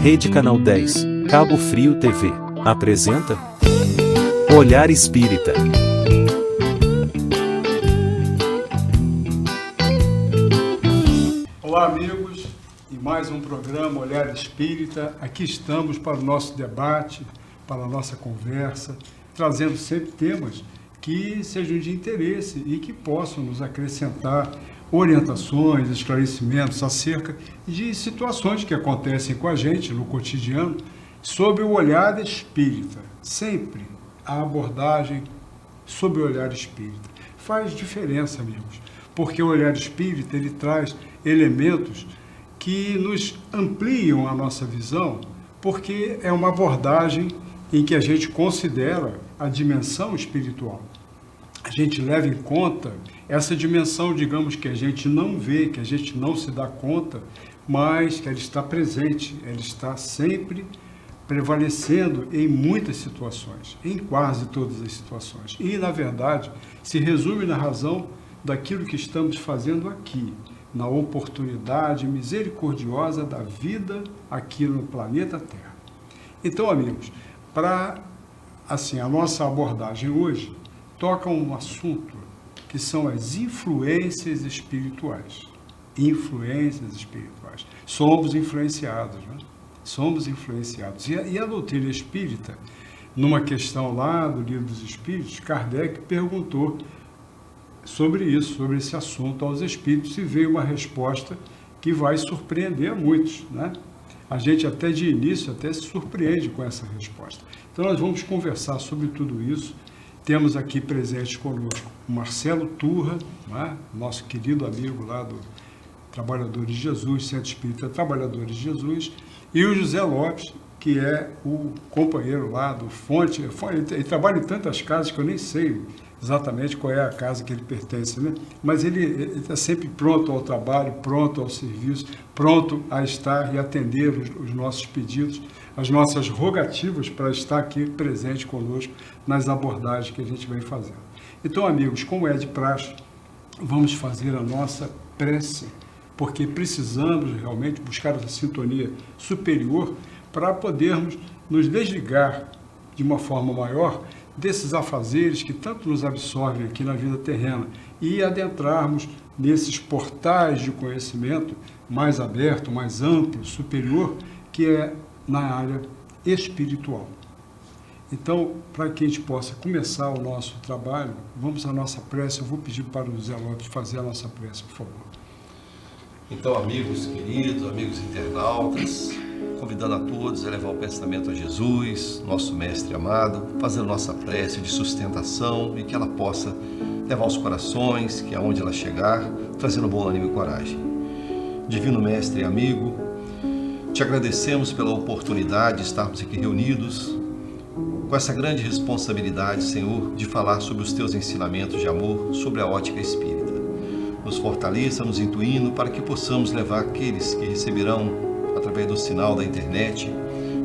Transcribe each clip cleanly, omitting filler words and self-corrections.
Rede Canal 10, Cabo Frio TV, apresenta Olhar Espírita. Olá amigos, em mais um programa Olhar Espírita. Aqui estamos para o nosso debate, para a nossa conversa, trazendo sempre temas que sejam de interesse e que possam nos acrescentar orientações, esclarecimentos acerca de situações que acontecem com a gente no cotidiano, sob o olhar espírita. Sempre a abordagem sob o olhar espírita faz diferença, amigos, porque o olhar espírita ele traz elementos que nos ampliam a nossa visão, porque é uma abordagem em que a gente considera a dimensão espiritual. A gente leva em conta essa dimensão, digamos, que a gente não vê, que a gente não se dá conta, mas que ela está presente, ela está sempre prevalecendo em muitas situações, em quase todas as situações. E, na verdade, se resume na razão daquilo que estamos fazendo aqui, na oportunidade misericordiosa da vida aqui no planeta Terra. Então, amigos, para assim, a nossa abordagem hoje toca um assunto que são as influências espirituais. Influências espirituais. Somos influenciados, né? Somos influenciados. E a doutrina espírita, numa questão lá do Livro dos Espíritos, Kardec perguntou sobre isso, sobre esse assunto aos espíritos, e veio uma resposta que vai surpreender a muitos, né? A gente até de início até se surpreende com essa resposta. Então nós vamos conversar sobre tudo isso. Temos aqui presente conosco o Marcelo Turra, né? Nosso querido amigo lá do Trabalhadores de Jesus, Centro Espírita Trabalhadores de Jesus, e o José Lopes, que é o companheiro lá do Fonte. Ele trabalha em tantas casas que eu nem sei exatamente qual é a casa que ele pertence, né? Mas ele está sempre pronto ao trabalho, pronto ao serviço, pronto a estar e atender os nossos pedidos, as nossas rogativas para estar aqui presente conosco nas abordagens que a gente vem fazendo. Então, amigos, como é de praxe, vamos fazer a nossa prece, porque precisamos realmente buscar essa sintonia superior para podermos nos desligar de uma forma maior desses afazeres que tanto nos absorvem aqui na vida terrena e adentrarmos nesses portais de conhecimento mais aberto, mais amplo, superior, que é na área espiritual. Então, para que a gente possa começar o nosso trabalho, vamos à nossa prece. Eu vou pedir para o José Lopes fazer a nossa prece, por favor. Então, amigos queridos, amigos internautas, convidando a todos a levar o pensamento a Jesus, nosso Mestre amado, fazendo nossa prece de sustentação e que ela possa levar os corações, que aonde ela chegar, trazendo bom ânimo e coragem. Divino Mestre e amigo, te agradecemos pela oportunidade de estarmos aqui reunidos, com essa grande responsabilidade, Senhor, de falar sobre os teus ensinamentos de amor, sobre a ótica espírita. Nos fortaleça, nos intuindo, para que possamos levar aqueles que receberão, através do sinal da internet,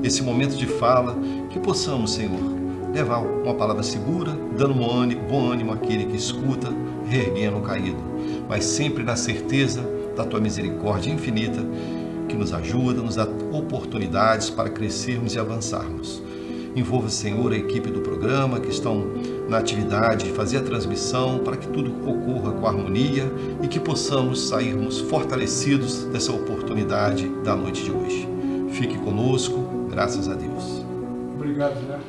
esse momento de fala, que possamos, Senhor, levar uma palavra segura, dando bom ânimo àquele que escuta, reerguendo o caído, mas sempre na certeza da tua misericórdia infinita, que nos ajuda, nos dá oportunidades para crescermos e avançarmos. Envolva, Senhor, a equipe do programa que estão na atividade de fazer a transmissão para que tudo ocorra com harmonia e que possamos sairmos fortalecidos dessa oportunidade da noite de hoje. Fique conosco, graças a Deus. Obrigado, Zé.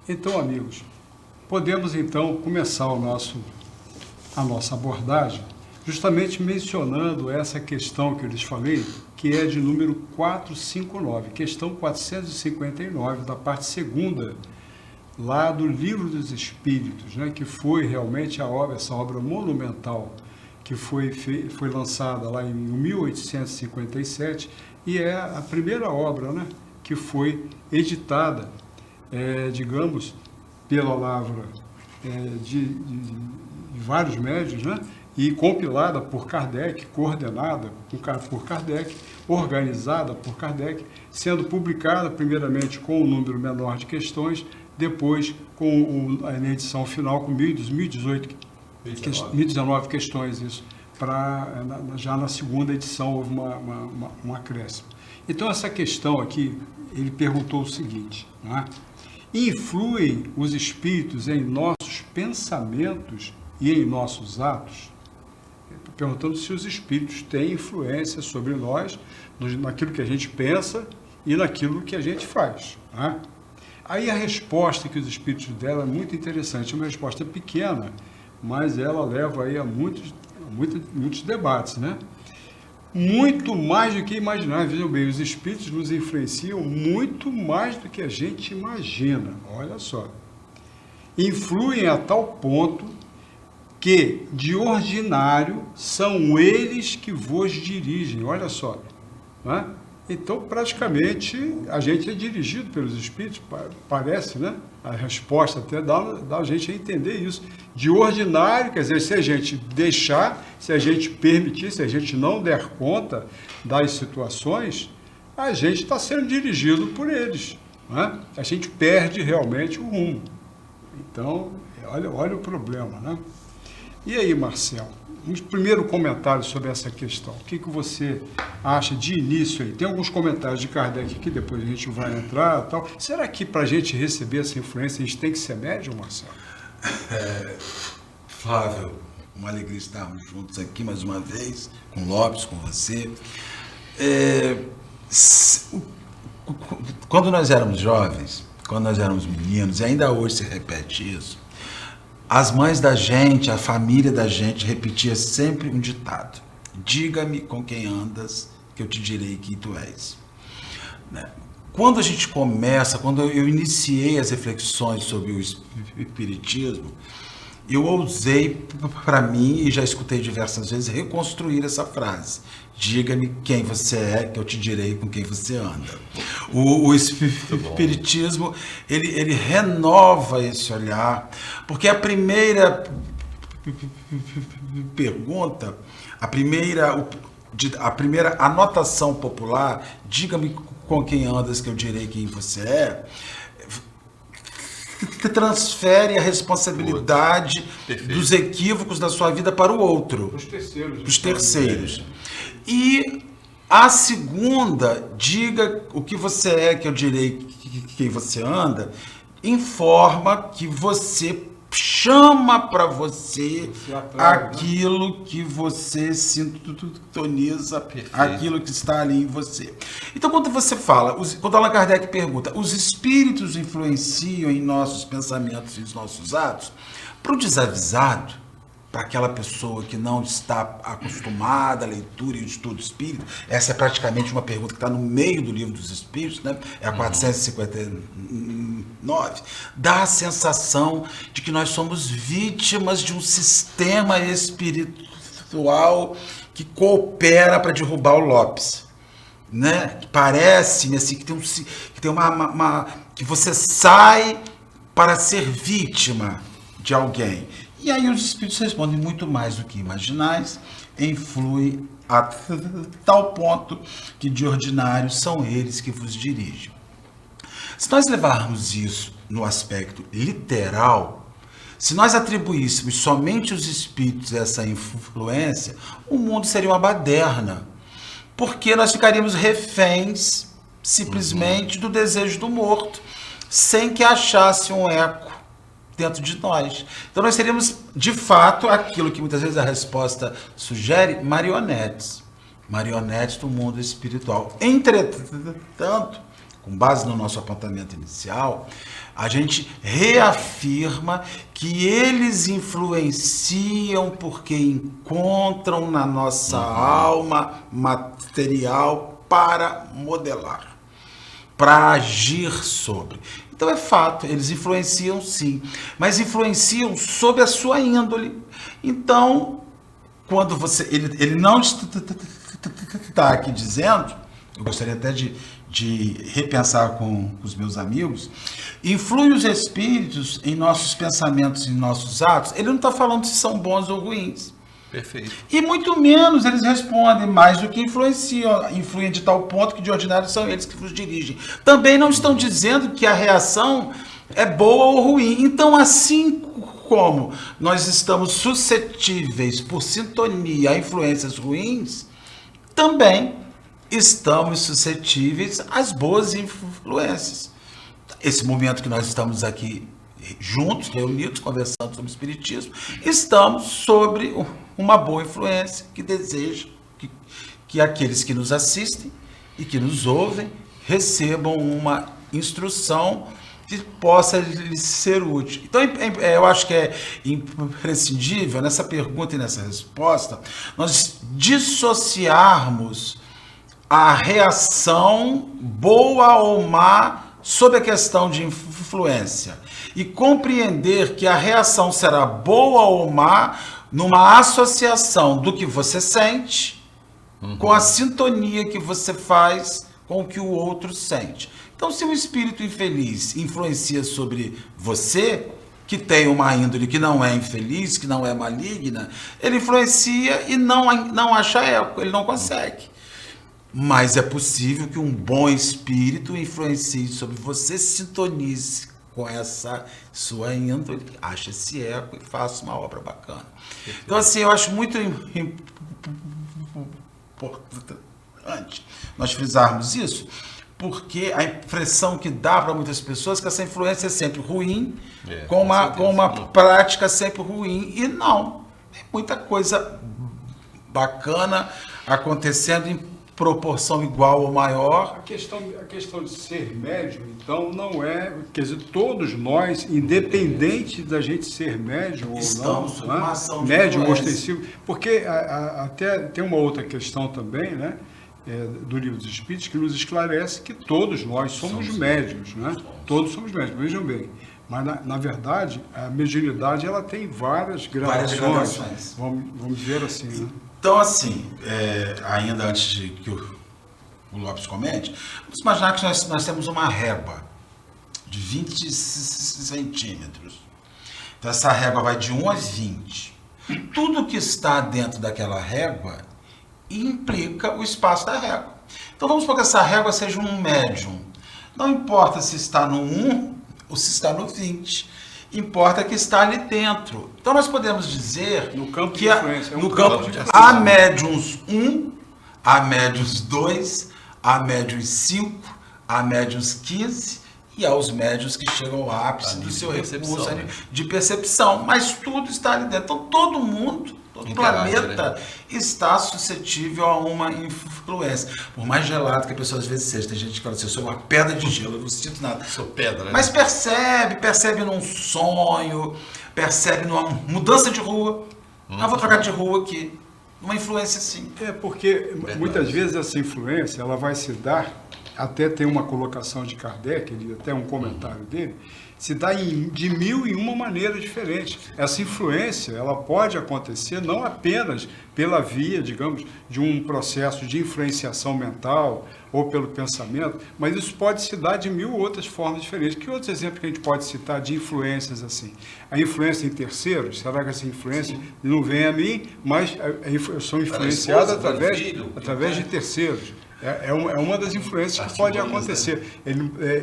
Então, amigos, podemos então começar a nossa abordagem justamente mencionando essa questão que eu lhes falei, que é de número 459, questão 459, da parte segunda, lá do Livro dos Espíritos, né, que foi realmente essa obra monumental, que foi lançada lá em 1857, e é a primeira obra, né, que foi editada, digamos, pela lavra de vários médiuns, né, e compilada por Kardec, coordenada por Kardec, organizada por Kardec, sendo publicada primeiramente com um número menor de questões, depois com a edição final com 1019 questões, isso, já na segunda edição houve um acréscimo. Então, essa questão aqui, ele perguntou o seguinte, não é? Influem os espíritos em nossos pensamentos e em nossos atos? Perguntando se os espíritos têm influência sobre nós, naquilo que a gente pensa e naquilo que a gente faz, não é? Aí a resposta que os espíritos deram é muito interessante, é uma resposta pequena, mas ela leva aí a muitos debates, né? Muito mais do que imaginar. Vejam bem, os espíritos nos influenciam muito mais do que a gente imagina. Olha só. Influem a tal ponto que, de ordinário, são eles que vos dirigem. Olha só. Não é? Então, praticamente, a gente é dirigido pelos espíritos, parece, né? A resposta até dá a gente a entender isso. De ordinário, quer dizer, se a gente deixar, se a gente permitir, se a gente não der conta das situações, a gente está sendo dirigido por eles, né? A gente perde realmente o rumo. Então, olha o problema, né? E aí, Marcelo? Um primeiro comentário sobre essa questão. O que você acha de início aí? Tem alguns comentários de Kardec aqui, depois a gente vai entrar e tal. Será que para a gente receber essa influência, a gente tem que ser médium, Marcelo? Flávio, uma alegria estarmos juntos aqui mais uma vez, com o Lopes, com você. Quando nós éramos jovens, quando nós éramos meninos, e ainda hoje se repete isso, as mães da gente, a família da gente repetia sempre um ditado: diga-me com quem andas, que eu te direi quem tu és. Quando a gente começa, quando eu iniciei as reflexões sobre o espiritismo, eu ousei para mim, e já escutei diversas vezes, reconstruir essa frase: diga-me quem você é, que eu te direi com quem você anda. O espiritismo, ele renova esse olhar, porque a primeira pergunta, a primeira anotação popular, diga-me com quem andas, que eu direi quem você é, que transfere a responsabilidade dos equívocos da sua vida para o outro, para os terceiros. E a segunda, diga o que você é, que eu direi quem você anda, informa que você chama para você aquilo que você sintoniza, aquilo que está ali em você. Então, quando você fala, quando Allan Kardec pergunta, os espíritos influenciam em nossos pensamentos e em nossos atos, para o desavisado, para aquela pessoa que não está acostumada à leitura e ao estudo espírita, essa é praticamente uma pergunta que está no meio do Livro dos Espíritos, né? É a 459, dá a sensação de que nós somos vítimas de um sistema espiritual que coopera para derrubar o Lopes, né? Parece-me assim, que tem que você sai para ser vítima de alguém. E aí os espíritos respondem: muito mais do que imaginais, influi a tal ponto que de ordinário são eles que vos dirigem. Se nós levarmos isso no aspecto literal, se nós atribuíssemos somente os espíritos essa influência, o mundo seria uma baderna, porque nós ficaríamos reféns simplesmente do desejo do morto, sem que achasse um eco dentro de nós. Então nós seríamos, de fato, aquilo que muitas vezes a resposta sugere, marionetes do mundo espiritual. Entretanto, com base no nosso apontamento inicial, a gente reafirma que eles influenciam porque encontram na nossa alma material para modelar, para agir sobre. Então é fato, eles influenciam sim, mas influenciam sob a sua índole. Então, quando ele não está aqui dizendo, eu gostaria até de repensar com os meus amigos, influi os espíritos em nossos pensamentos e em nossos atos, ele não está falando se são bons ou ruins. Perfeito. E muito menos eles respondem, mais do que influem de tal ponto que de ordinário são eles que vos dirigem. Também não estão dizendo que a reação é boa ou ruim. Então, assim como nós estamos suscetíveis, por sintonia, a influências ruins, também estamos suscetíveis às boas influências. Esse momento que nós estamos aqui juntos, reunidos, conversando sobre o Espiritismo, estamos sobre uma boa influência que deseja que aqueles que nos assistem e que nos ouvem recebam uma instrução que possa lhes ser útil. Então, eu acho que é imprescindível, nessa pergunta e nessa resposta, nós dissociarmos a reação boa ou má sobre a questão de influência e compreender que a reação será boa ou má numa associação do que você sente com a sintonia que você faz com o que o outro sente. Então, se o espírito infeliz influencia sobre você, que tem uma índole que não é infeliz, que não é maligna, ele influencia e não acha eco, ele não consegue. Mas é possível que um bom espírito influencie sobre você, sintonize com essa sua índole, ache esse eco e faça uma obra bacana. Então, assim, eu acho muito importante nós frisarmos isso, porque a impressão que dá para muitas pessoas é que essa influência é sempre ruim, com uma prática sempre ruim, e não. Tem muita coisa bacana acontecendo em proporção igual ou maior. A questão de ser médium, então, não é... Quer dizer, todos nós, independente da gente ser médium ou estamos não, sob uma ação de médium influência. ostensivo, porque até tem uma outra questão também, né? Do Livro dos Espíritos, que nos esclarece que todos nós somos médiuns, né? Todos somos médiuns, vejam bem. Mas, na verdade, a mediunidade ela tem várias gradações. Vamos dizer assim, né? Então, assim, ainda antes de que o Lopes comente, vamos imaginar que nós temos uma régua de 20 centímetros. Então, essa régua vai de 1 a 20. Tudo que está dentro daquela régua implica o espaço da régua. Então, vamos supor que essa régua seja um médium. Não importa se está no 1 ou se está no 20. Importa que está ali dentro. Então, nós podemos dizer no campo que de influência, há médiums 1, há médiums 2, há médiums 5, há médiums 15 e há os médiums que chegam ao ápice do seu recurso de percepção. Mas tudo está ali dentro. Então, todo mundo, todo planeta está suscetível a uma influência. Por mais gelado que a pessoa às vezes seja, tem gente que fala assim, eu sou uma pedra de gelo, eu não sinto nada. Sou pedra, né? Mas percebe num sonho, percebe numa mudança de rua. Vou trocar de rua aqui. Uma influência assim. Porque muitas vezes essa influência ela vai se dar, até tem uma colocação de Kardec, até um comentário dele, se dá de 1001 maneiras diferentes. Essa influência ela pode acontecer não apenas pela via, digamos, de um processo de influenciação mental ou pelo pensamento, mas isso pode se dar de 1000 outras formas diferentes. Que outros exemplos que a gente pode citar de influências assim? A influência em terceiros, será que essa influência não vem a mim, mas eu sou influenciado através de terceiros? É uma das influências que pode acontecer.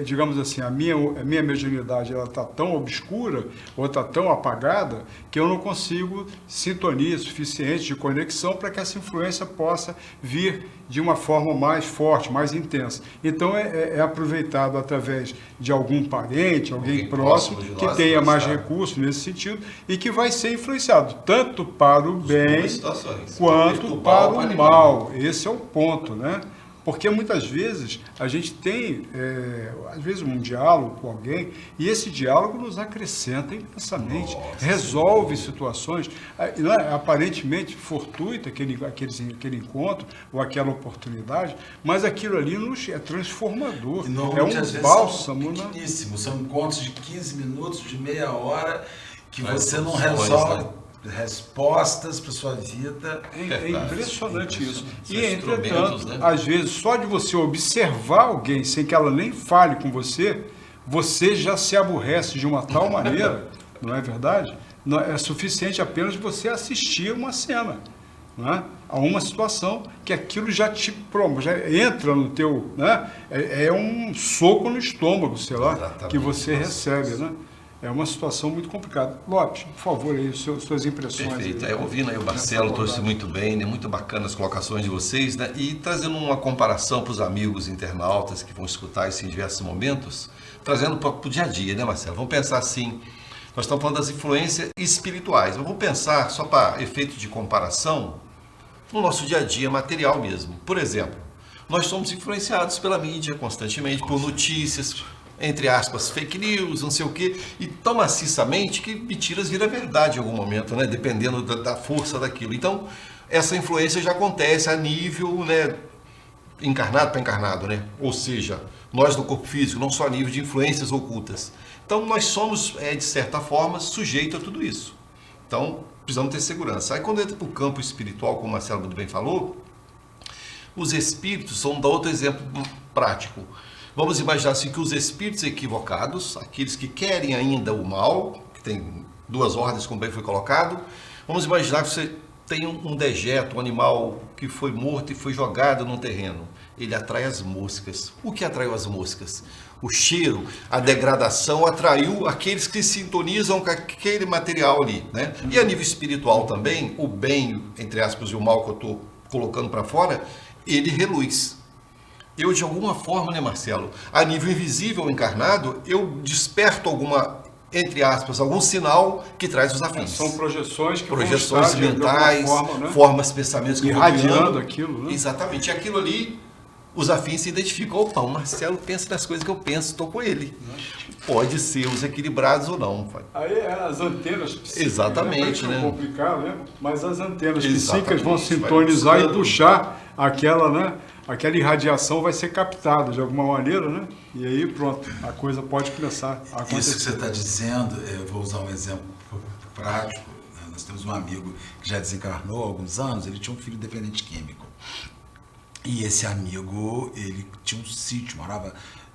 Digamos assim, a minha mediunidade está tão obscura ou está tão apagada que eu não consigo sintonia suficiente de conexão para que essa influência possa vir de uma forma mais forte, mais intensa. Então, é aproveitado através de alguém próximo que tenha mais recursos nesse sentido e que vai ser influenciado tanto para o bem quanto para o mal. Esse é o ponto, né? Porque muitas vezes a gente tem, um diálogo com alguém e esse diálogo nos acrescenta imensamente, resolve situações aparentemente fortuitas, aquele encontro ou aquela oportunidade, mas aquilo ali é transformador, é um bálsamo. São encontros de 15 minutos, de meia hora, que você não resolve respostas para sua vida. É impressionante isso. E, entretanto, às vezes, só de você observar alguém sem que ela nem fale com você, você já se aborrece de uma tal maneira, não é verdade? É suficiente apenas você assistir uma cena, não é? A uma situação que aquilo já entra no teu... Né? É um soco no estômago, sei lá, que você recebe, né? é uma situação muito complicada. Lopes, por favor, aí, suas impressões. Perfeito. Aí, Ouvindo aí o Marcelo, trouxe muito bem, né? Muito bacana as colocações de vocês, né? E trazendo uma comparação para os amigos internautas que vão escutar isso em diversos momentos, trazendo para o dia a dia, né, Marcelo? Vamos pensar assim, nós estamos falando das influências espirituais, mas vamos pensar, só para efeito de comparação, no nosso dia a dia material mesmo. Por exemplo, nós somos influenciados pela mídia constantemente, por notícias, entre aspas, fake news, não sei o quê, e tão maciçamente que mentiras viram verdade em algum momento, né? Dependendo da força daquilo. Então, essa influência já acontece a nível, né, encarnado para encarnado, né? Ou seja, nós no corpo físico, não só a nível de influências ocultas. Então, nós somos, de certa forma, sujeitos a tudo isso. Então, precisamos ter segurança. Aí, quando entra para o campo espiritual, como o Marcelo muito bem falou, os espíritos são um outro exemplo prático. Vamos imaginar assim que os espíritos equivocados, aqueles que querem ainda o mal, que tem duas ordens, como bem foi colocado, vamos imaginar que você tem um dejeto, um animal que foi morto e foi jogado num terreno. Ele atrai as moscas. O que atraiu as moscas? O cheiro, a degradação atraiu aqueles que sintonizam com aquele material ali, né? E a nível espiritual também, o bem, entre aspas, e o mal que eu estou colocando para fora, ele reluz. Eu, de alguma forma, né, Marcelo, a nível invisível encarnado, eu desperto alguma, entre aspas, algum sinal que traz os afins. São projeções que projeções vão estar, mentais, forma, né? formas, pensamentos que irradiando aquilo, né? Exatamente. E aquilo ali, os afins se identificam. Opa, o Marcelo pensa nas coisas que eu penso, estou com ele. Pode ser os equilibrados ou não. Pai. Aí as antenas psíquicas. Exatamente, né? Complicar, né? Mas as antenas Exatamente. psíquicas vão sintonizar e puxar aquela, né? Aquela irradiação vai ser captada de alguma maneira, né? E aí pronto, a coisa pode começar a acontecer. Isso que você está dizendo, eu vou usar um exemplo prático. Nós temos um amigo que já desencarnou há alguns anos, ele tinha um filho dependente químico. E esse amigo, ele tinha um sítio,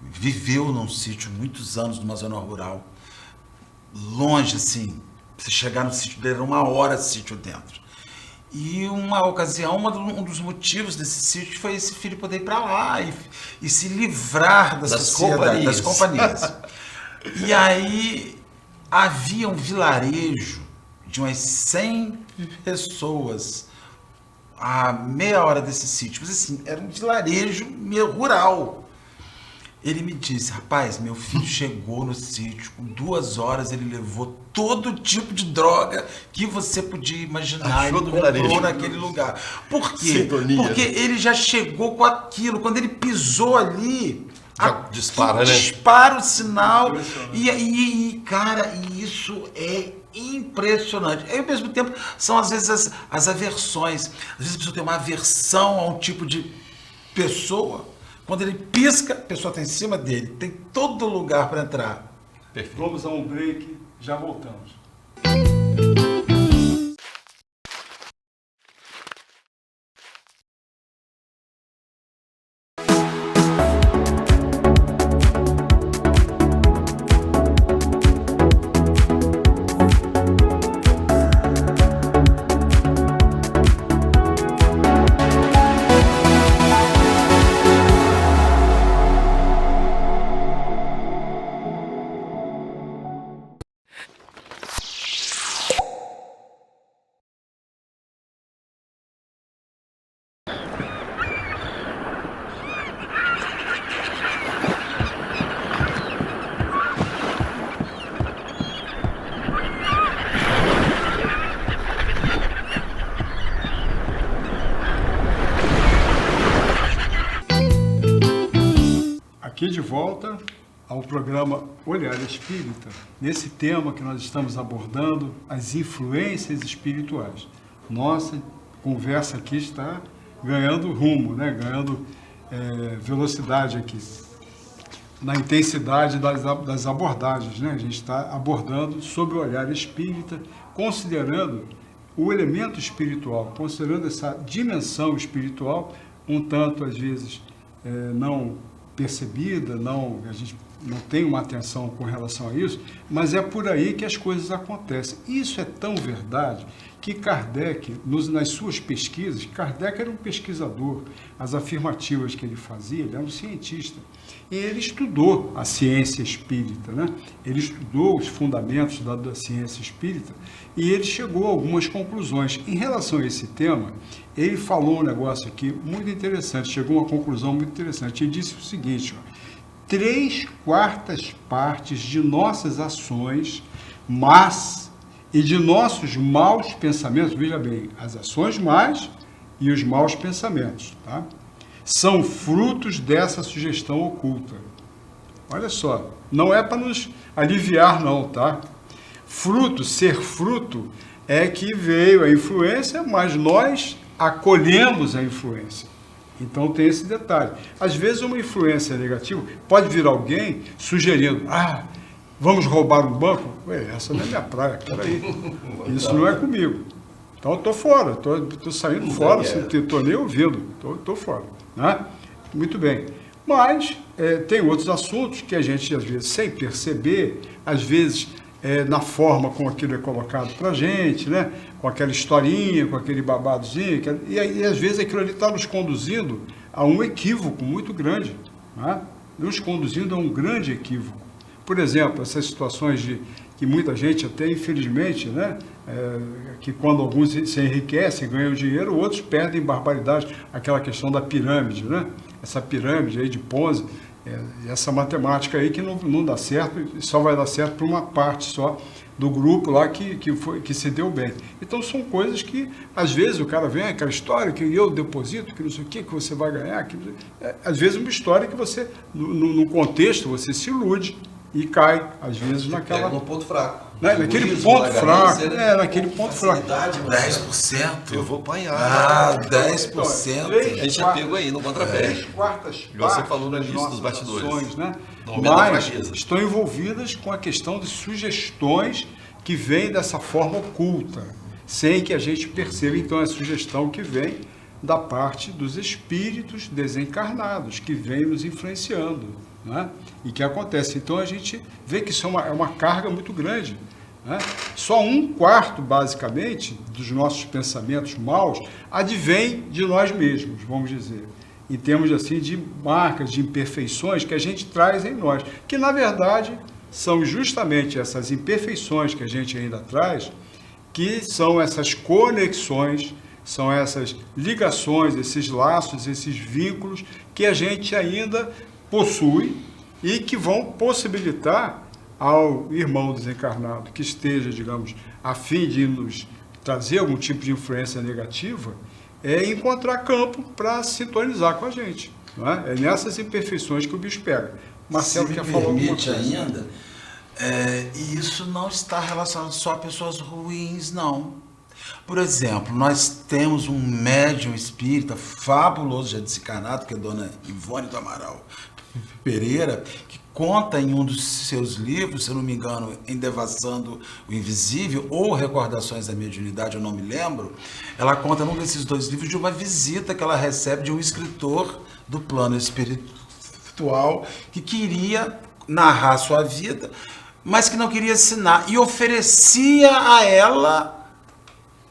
viveu num sítio muitos anos numa zona rural, longe assim, você chegar no sítio dele era 1 hora de sítio dentro. E uma ocasião, um dos motivos desse sítio foi esse filho poder ir para lá e se livrar das companhias. E aí havia um vilarejo de umas 100 pessoas a meia hora desse sítio. Mas assim, era um vilarejo meio rural. Ele me disse, rapaz, meu filho chegou no sítio, com 2 horas ele levou todo tipo de droga que você podia imaginar. Achou ele do vilarejo naquele lugar. Por quê? Sintonia. Porque ele já chegou com aquilo. Quando ele pisou ali, dispara, né? Dispara o sinal. E, cara, isso é impressionante. E, ao mesmo tempo, são às vezes as aversões. Às vezes a pessoa tem uma aversão a um tipo de pessoa. Quando ele pisca, a pessoa está em cima dele. Tem todo lugar para entrar. Perfeito. Vamos a um break, já voltamos. Aqui de volta ao programa Olhar Espírita, nesse tema que nós estamos abordando, as influências espirituais. Nossa conversa aqui está ganhando rumo, né? Ganhando velocidade aqui, na intensidade das abordagens, né? A gente está abordando sobre o olhar espírita, considerando o elemento espiritual, considerando essa dimensão espiritual, um tanto, às vezes, não percebida, não, a gente não tem uma atenção com relação a isso, mas é por aí que as coisas acontecem. Isso é tão verdade que Kardec, nas suas pesquisas, Kardec era um pesquisador, as afirmativas que ele fazia, ele era um cientista, e ele estudou a ciência espírita, né? Ele estudou os fundamentos da ciência espírita e ele chegou a algumas conclusões. Em relação a esse tema, ele falou um negócio aqui muito interessante, chegou a uma conclusão muito interessante. Ele disse o seguinte, ó, 3/4 partes de nossas ações más e de nossos maus pensamentos, veja bem, as ações más e os maus pensamentos, tá? São frutos dessa sugestão oculta. Olha só, não é para nos aliviar não, tá? Fruto, ser fruto, é que veio a influência, mas nós acolhemos a influência. Então tem esse detalhe. Às vezes uma influência negativa pode vir alguém sugerindo, vamos roubar um banco? Ué, essa não é minha praia, peraí. Isso não é comigo. Então eu estou fora, estou saindo fora, não estou nem ouvindo, estou fora. Né? Muito bem. Mas tem outros assuntos que a gente, às vezes, sem perceber, às vezes, na forma como aquilo é colocado para a gente, né? Com aquela historinha, com aquele babadozinho, e às vezes aquilo ali está nos conduzindo a um equívoco muito grande, né? Nos conduzindo a um grande equívoco. Por exemplo, essas situações que muita gente até, infelizmente, né? Que quando alguns se enriquecem, ganham dinheiro, outros perdem barbaridade, aquela questão da pirâmide, né? Essa pirâmide aí de Ponzi, essa matemática aí que não dá certo, só vai dar certo para uma parte só do grupo lá que se deu bem. Então são coisas que, às vezes, o cara vem, aquela história que eu deposito, que não sei o que você vai ganhar, às vezes uma história que você, no contexto, você se ilude e cai, às vezes, naquela... no ponto fraco. Né? Naquele ponto fraco, naquele ponto fraco. 10%? Eu vou apanhar. 10%. A gente já pegou aí no contrapé. 3/4 Você falou no início dos bastidores. Ações, né? Mas estão envolvidas com a questão de sugestões que vêm dessa forma oculta, sem que a gente perceba. Então, é a sugestão que vem da parte dos espíritos desencarnados, que vem nos influenciando, né? E que acontece. Então, a gente vê que isso é uma carga muito grande, né? Só 1/4, basicamente, dos nossos pensamentos maus advém de nós mesmos, vamos dizer, em termos assim, de marcas, de imperfeições que a gente traz em nós, que na verdade são justamente essas imperfeições que a gente ainda traz, que são essas conexões, são essas ligações, esses laços, esses vínculos que a gente ainda possui e que vão possibilitar ao irmão desencarnado que esteja, digamos, a fim de nos trazer algum tipo de influência negativa, encontrar campo para sintonizar com a gente. Não é? É nessas imperfeições que o bicho pega. Marcelo quer falar alguma coisa? Ainda, e isso não está relacionado só a pessoas ruins, não. Por exemplo, nós temos um médium espírita fabuloso, já desencarnado, que é a dona Ivone do Amaral Pereira, que conta em um dos seus livros, se eu não me engano, em Devassando o Invisível, ou Recordações da Mediunidade, eu não me lembro, ela conta num desses dois livros de uma visita que ela recebe de um escritor do plano espiritual que queria narrar sua vida, mas que não queria assinar, e oferecia a ela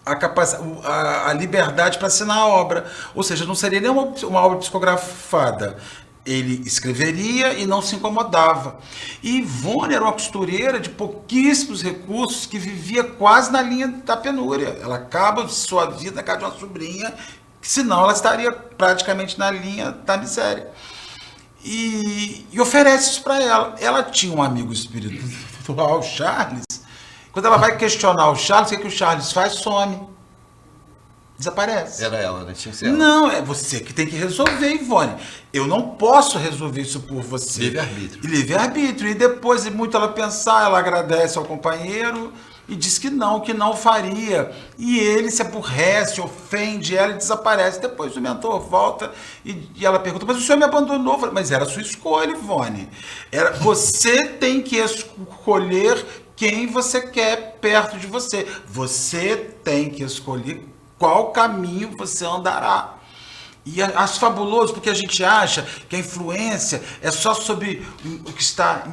a liberdade para assinar a obra. Ou seja, não seria nem uma obra psicografada. Ele escreveria e não se incomodava. E Ivone era uma costureira de pouquíssimos recursos que vivia quase na linha da penúria. Ela acaba sua vida na casa de uma sobrinha, que senão ela estaria praticamente na linha da miséria. E oferece isso para ela. Ela tinha um amigo espiritual, Charles. Quando ela vai questionar o Charles, o que o Charles faz? Some. Desaparece. Era ela, né? Tinha que ser ela. Não, é você que tem que resolver, Ivone. Eu não posso resolver isso por você. Livre-arbítrio. E livre-arbítrio. E depois de muito ela pensar, ela agradece ao companheiro e diz que não faria. E ele se aborrece, ofende ela e desaparece. Depois o mentor volta e ela pergunta, mas o senhor me abandonou? Eu falei, mas era a sua escolha, Ivone. Você tem que escolher quem você quer perto de você. Você tem que escolher qual caminho você andará. E acho fabuloso porque a gente acha que a influência é só sobre o que está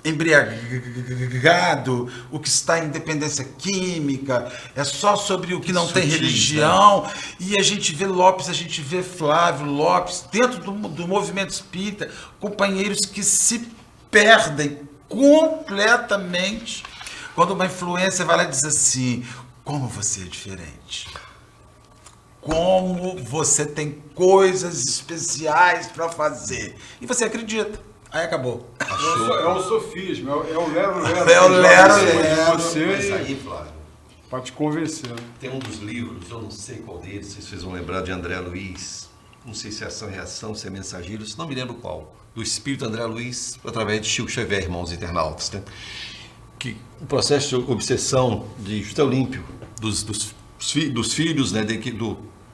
embriagado, o que está em dependência química, é só sobre o que não tem religião. Né? E a gente vê Lopes, a gente vê Flávio Lopes, dentro do movimento espírita, companheiros que se perdem completamente quando uma influência vai lá e diz assim: como você é diferente. Como você tem coisas especiais para fazer. E você acredita. Aí acabou. É um sofisma, é o lero-lero. É o lero-lero. Mas aí, Flávio, para te convencer. Tem um dos livros, eu não sei qual deles, vocês vão lembrar, de André Luiz. Não sei se é Ação e Reação, se é Mensageiros, não me lembro qual. Do espírito André Luiz, através de Chico Xavier, irmãos internautas. Né? Que o processo de obsessão de José Olímpio, dos filhos, né,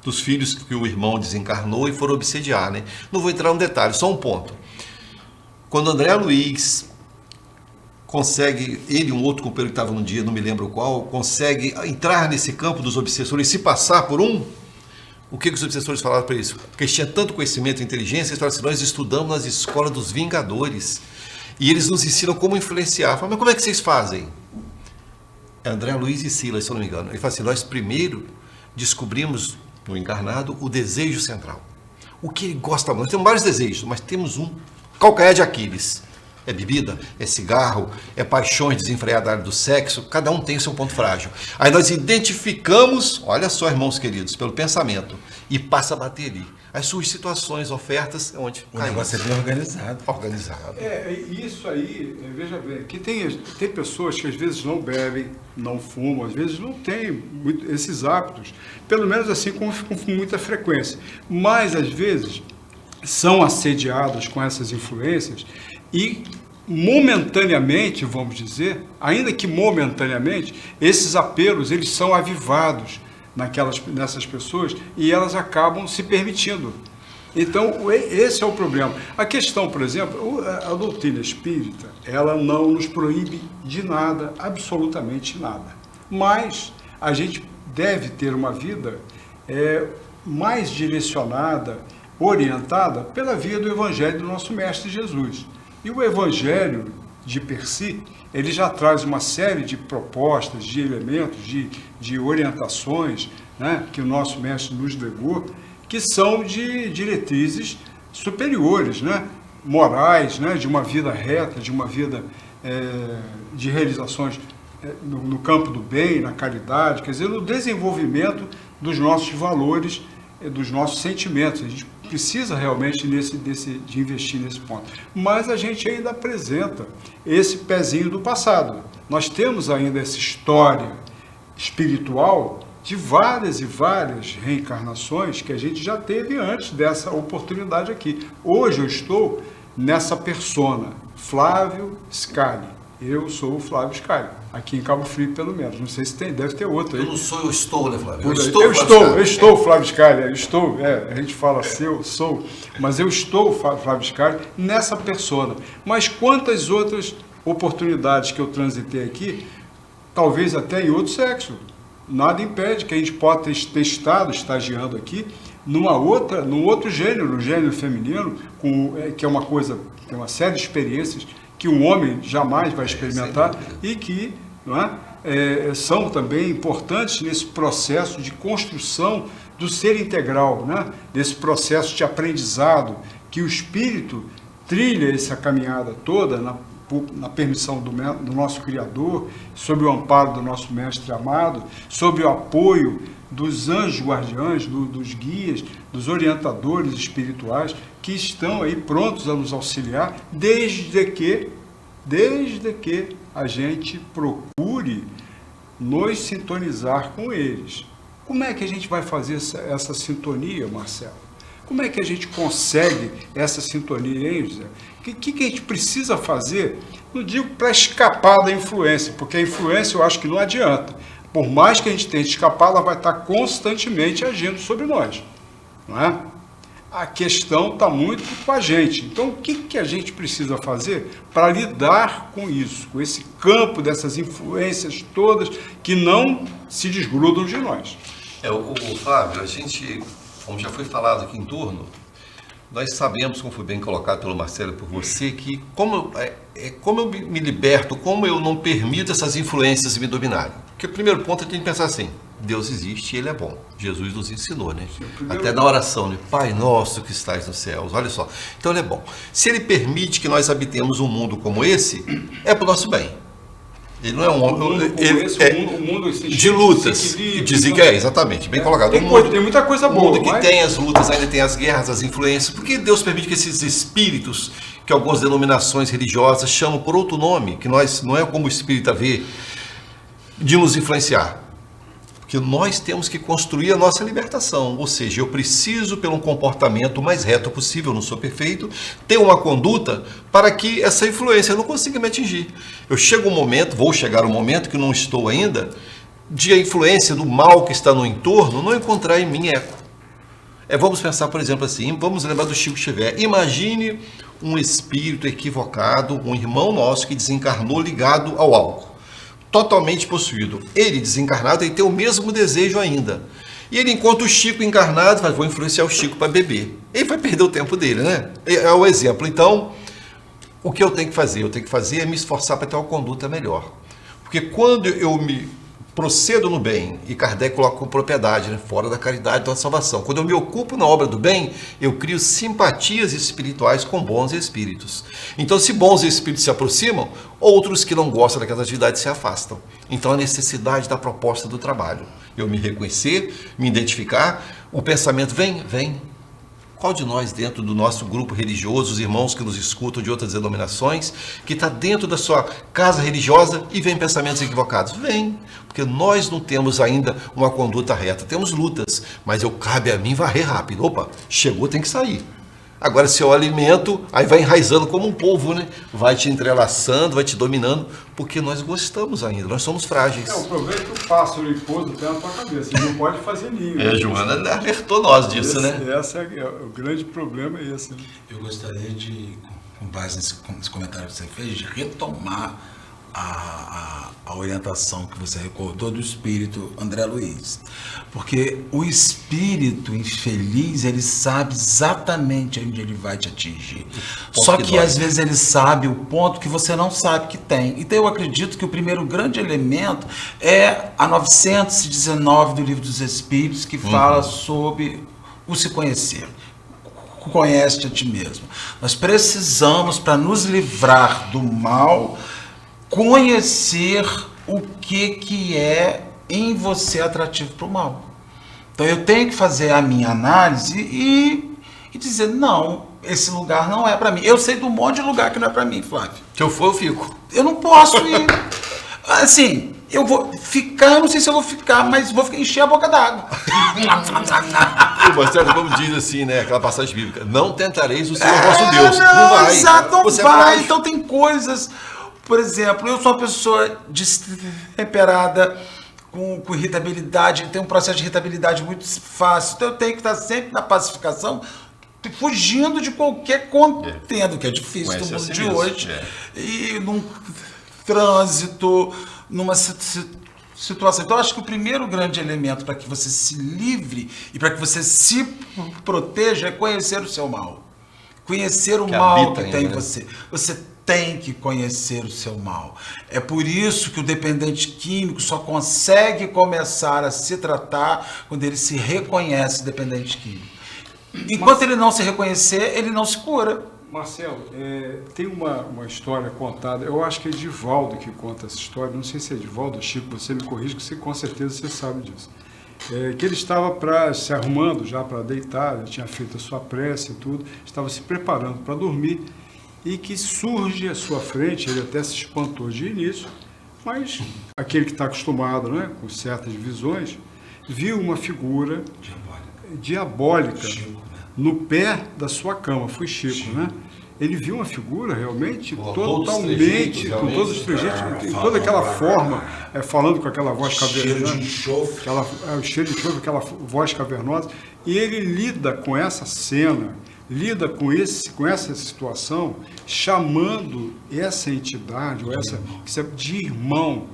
dos filhos que o irmão desencarnou e foram obsediar. Né? Não vou entrar no detalhe, só um ponto. Quando André Luiz consegue, ele e um outro companheiro que estava no dia, não me lembro qual, consegue entrar nesse campo dos obsessores e se passar por um, o que os obsessores falaram para isso? Porque eles tinham tanto conhecimento e inteligência, eles falaram assim: nós estudamos nas escolas dos Vingadores e eles nos ensinam como influenciar. Falaram: mas como é que vocês fazem? André Luiz e Silas, se eu não me engano. Ele fala assim: nós primeiro descobrimos no encarnado o desejo central. O que ele gosta muito. Nós temos vários desejos, mas temos um calcanhar de Aquiles. É bebida, é cigarro, é paixões desenfreadas da área do sexo, cada um tem o seu ponto frágil. Aí nós identificamos, olha só, irmãos queridos, pelo pensamento, e passa a bater ali. As suas situações, ofertas, é onde o negócio é bem organizado. Organizado. Isso aí, veja bem, que tem pessoas que às vezes não bebem, não fumam, às vezes não têm esses hábitos, pelo menos assim com muita frequência, mas às vezes são assediados com essas influências e momentaneamente, vamos dizer, ainda que momentaneamente, esses apelos eles são avivados nessas pessoas e elas acabam se permitindo. Então, esse é o problema. A questão, por exemplo, a doutrina espírita, ela não nos proíbe de nada, absolutamente nada. Mas a gente deve ter uma vida mais direcionada, orientada pela via do Evangelho do nosso Mestre Jesus. E o Evangelho, de per si, ele já traz uma série de propostas, de elementos, de orientações, né, que o nosso Mestre nos legou, que são de diretrizes superiores, né, morais, né, de uma vida reta, de uma vida de realizações no campo do bem, na caridade, quer dizer, no desenvolvimento dos nossos valores, dos nossos sentimentos. A gente precisa realmente de investir nesse ponto. Mas a gente ainda apresenta esse pezinho do passado. Nós temos ainda essa história espiritual de várias e várias reencarnações que a gente já teve antes dessa oportunidade aqui. Hoje eu estou nessa persona, Flávio Scali. Eu sou o Flávio Scali, aqui em Cabo Frio, pelo menos. Não sei se tem, deve ter outro aí. Eu não sou, eu estou, né, Flávio? Eu estou Flávio Scali, a gente fala assim, eu sou, mas eu estou Flávio Scali nessa persona. Mas quantas outras oportunidades que eu transitei aqui, talvez até em outro sexo, nada impede que a gente possa ter estado estagiando aqui num outro gênero, no gênero feminino, que é uma coisa, tem uma série de experiências que um homem jamais vai experimentar e que são também importantes nesse processo de construção do ser integral, né? Desse processo de aprendizado que o espírito trilha essa caminhada toda na permissão do nosso Criador, sob o amparo do nosso Mestre amado, sob o apoio dos anjos guardiães, dos guias, dos orientadores espirituais que estão aí prontos a nos auxiliar, desde que a gente procure nos sintonizar com eles. Como é que a gente vai fazer essa sintonia, Marcelo? Como é que a gente consegue essa sintonia, hein, José? O que a gente precisa fazer? Não digo para escapar da influência, porque a influência eu acho que não adianta. Por mais que a gente tente escapar, ela vai estar constantemente agindo sobre nós. Não é? A questão está muito com a gente. Então, o que a gente precisa fazer para lidar com isso, com esse campo dessas influências todas que não se desgrudam de nós? O Flávio, a gente como já foi falado aqui em turno, nós sabemos, como foi bem colocado pelo Marcelo e por você, que como eu me liberto, como eu não permito essas influências me dominarem. Porque o primeiro ponto é que a gente pensar assim, Deus existe e Ele é bom. Jesus nos ensinou, né? Até na oração, né? Pai nosso que estás nos céus, olha só. Então Ele é bom. Se Ele permite que nós habitemos um mundo como esse, é para o nosso bem. Ele não é um mundo de lutas. Dizem que exatamente, bem colocado. Tem muita coisa boa. Um mundo que tem as lutas, ainda tem as guerras, as influências. Porque Deus permite que esses espíritos, que algumas denominações religiosas chamam por outro nome, que nós não é como o espírita vê, de nos influenciar. Porque nós temos que construir a nossa libertação, ou seja, eu preciso, pelo comportamento mais reto possível, eu não sou perfeito, ter uma conduta para que essa influência não consiga me atingir. Eu chego um momento, vou chegar um momento que não estou ainda, de a influência do mal que está no entorno não encontrar em mim eco. Vamos pensar, por exemplo, assim, vamos lembrar do Chico Xavier. Imagine um espírito equivocado, um irmão nosso que desencarnou ligado ao álcool. Totalmente possuído. Ele, desencarnado, ele tem o mesmo desejo ainda. E ele encontra o Chico encarnado, vai, vou influenciar o Chico para beber. Ele vai perder o tempo dele, né? É o exemplo. Então, o que eu tenho que fazer? Eu tenho que fazer é me esforçar para ter uma conduta melhor. Porque quando eu me procedo no bem, e Kardec coloca com propriedade, né? Fora da caridade, da salvação. Quando eu me ocupo na obra do bem, eu crio simpatias espirituais com bons espíritos. Então, se bons espíritos se aproximam, outros que não gostam daquela atividade se afastam. Então, a necessidade da proposta do trabalho. Eu me reconhecer, me identificar, o pensamento vem. Qual de nós, dentro do nosso grupo religioso, os irmãos que nos escutam de outras denominações, que está dentro da sua casa religiosa e vem pensamentos equivocados? Vem, porque nós não temos ainda uma conduta reta, temos lutas, mas cabe a mim varrer rápido. Opa, chegou, tem que sair. Agora, se eu alimento, aí vai enraizando como um polvo, né? Vai te entrelaçando, vai te dominando, porque nós gostamos ainda, nós somos frágeis. O problema é que o pássaro e pouso até na tua cabeça, ele não pode fazer ninho. Joana alertou nós disso, né? O grande problema é esse. Né? Eu gostaria de, com base nesse comentário que você fez, de retomar a orientação que você recordou do espírito André Luiz. Porque o espírito infeliz, ele sabe exatamente onde ele vai te atingir. Só que às vezes ele sabe o ponto que você não sabe que tem. Então eu acredito que o primeiro grande elemento é a 919 do Livro dos Espíritos, que fala sobre o se conhecer. Conhece a ti mesmo. Nós precisamos, para nos livrar do mal, conhecer o que é em você atrativo para o mal. Então eu tenho que fazer a minha análise e dizer, não, esse lugar não é para mim. Eu sei de um monte de lugar que não é para mim, Flávio. Se eu for, eu fico. Eu não posso ir. Assim, eu vou ficar, eu não sei se eu vou ficar, mas vou encher a boca d'água. Marcelo, como diz assim, né, aquela passagem bíblica, não tentareis o Senhor vosso Deus. Não vai. Exato, não você vai. Então tem coisas... Por exemplo, eu sou uma pessoa destemperada, com irritabilidade, tenho um processo de irritabilidade muito fácil, então eu tenho que estar sempre na pacificação, fugindo de qualquer contenda, que é difícil no mundo de hoje, e num trânsito, numa situação. Então, eu acho que o primeiro grande elemento para que você se livre e para que você se proteja é conhecer o seu mal. Conhecer o mal que tem em você. Você tem que conhecer o seu mal. É por isso que o dependente químico só consegue começar a se tratar quando ele se reconhece dependente químico. Enquanto ele não se reconhecer, ele não se cura. Marcelo, tem uma história contada, eu acho que é Edivaldo que conta essa história, não sei se é Edivaldo ou Chico, você me corrige, que você, com certeza você sabe disso. Que ele estava se arrumando já para deitar, ele tinha feito a sua prece e tudo, estava se preparando para dormir, e que surge à sua frente, ele até se espantou de início, mas aquele que está acostumado, né, com certas visões, viu uma figura diabólica Chico, né? No pé da sua cama, foi Chico, né? Ele viu uma figura realmente totalmente, com todos os trejeitos, toda aquela forma, falando com aquela voz cavernosa, o cheiro de enxofre, aquela voz cavernosa, e ele lida com essa cena, lida com essa situação, chamando essa entidade, ou essa de irmão.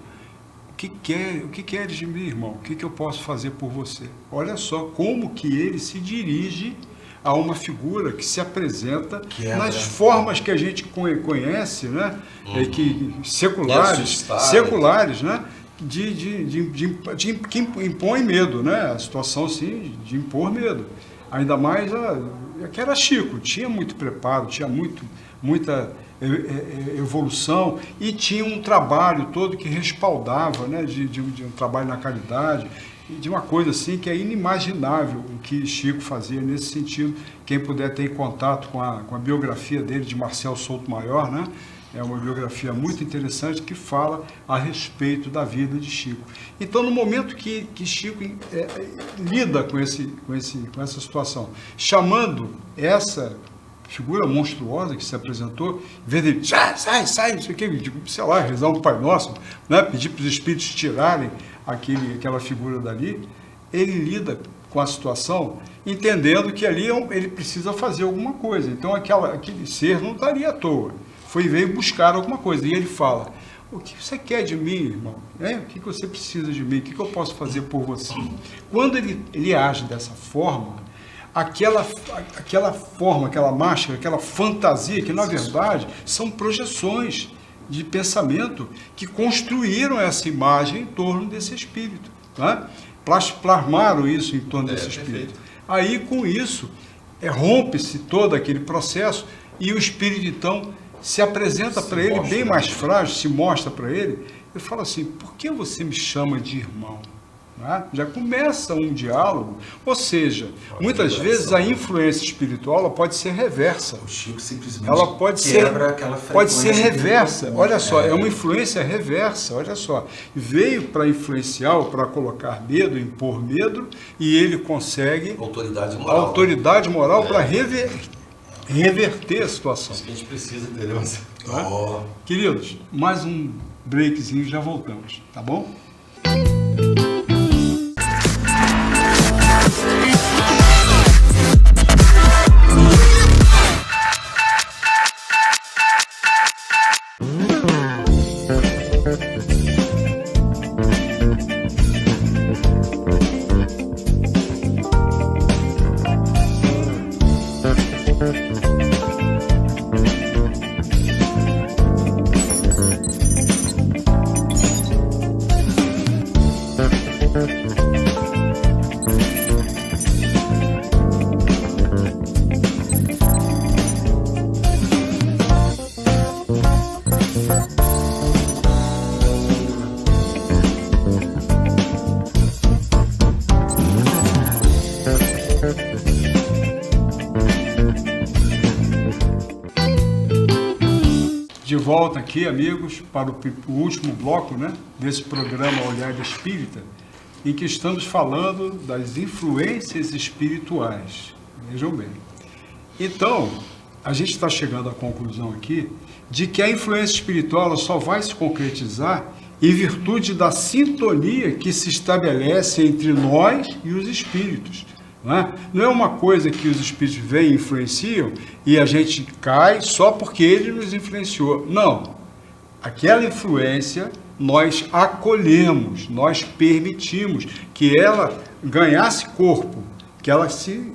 que queres de mim, irmão? O que eu posso fazer por você? Olha só como que ele se dirige a uma figura que se apresenta nas formas que a gente conhece, né? Que seculares, né? Que impõe medo, né? A situação assim de impor medo. Ainda mais que era Chico, tinha muito preparo, tinha muita evolução e tinha um trabalho todo que respaldava, né? De um trabalho na caridade, de uma coisa assim que é inimaginável o que Chico fazia nesse sentido. Quem puder ter contato com a biografia dele, de Marcel Souto Maior, né? É uma biografia muito interessante que fala a respeito da vida de Chico. Então, no momento que Chico lida com essa situação, chamando essa figura monstruosa que se apresentou, em vez de sai, não sei o que, sei lá, rezar um Pai Nosso, né? Pedir para os espíritos tirarem aquela figura dali, ele lida com a situação, entendendo que ali ele precisa fazer alguma coisa. Então, aquele ser não estaria à toa. Veio buscar alguma coisa. E ele fala, o que você quer de mim, irmão? O que você precisa de mim? O que eu posso fazer por você? Quando ele age dessa forma, aquela forma, aquela máscara, aquela fantasia, que na verdade são projeções de pensamento que construíram essa imagem em torno desse espírito. Tá? Plasmaram isso em torno desse espírito. Aí, com isso, rompe-se todo aquele processo e o espírito, então, se apresenta para ele bem mais frágil, se mostra para ele, e fala assim, por que você me chama de irmão? Né? Já começa um diálogo, ou seja, muitas vezes a influência espiritual ela pode ser reversa. O Chico simplesmente ela pode ser reversa. Olha só, é uma influência reversa, olha só. Veio para influenciar, para colocar medo, impor medo, e ele consegue autoridade moral para reverter a situação. Isso que a gente precisa, entendeu? Queridos, mais um breakzinho, já voltamos, tá bom? De volta aqui, amigos, para o último bloco, né, desse programa Olhar Espírita, em que estamos falando das influências espirituais. Vejam bem. Então, a gente está chegando à conclusão aqui de que a influência espiritual ela só vai se concretizar em virtude da sintonia que se estabelece entre nós e os espíritos. Não é uma coisa que os espíritos vêm e influenciam e a gente cai só porque ele nos influenciou. Não. Aquela influência nós acolhemos, nós permitimos que ela ganhasse corpo, que ela se,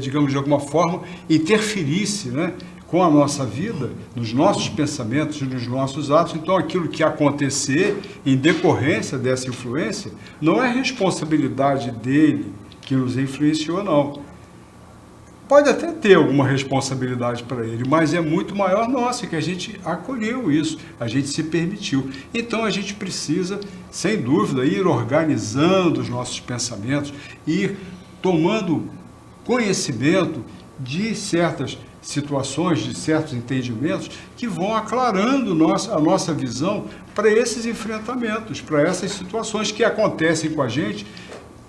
digamos de alguma forma, interferisse, né, com a nossa vida, nos nossos pensamentos e nos nossos atos. Então, aquilo que acontecer em decorrência dessa influência não é responsabilidade dele, que nos influenciou, não. Pode até ter alguma responsabilidade para ele, mas é muito maior nossa, que a gente acolheu isso, a gente se permitiu. Então a gente precisa, sem dúvida, ir organizando os nossos pensamentos, ir tomando conhecimento de certas situações, de certos entendimentos que vão aclarando a nossa visão para esses enfrentamentos, para essas situações que acontecem com a gente,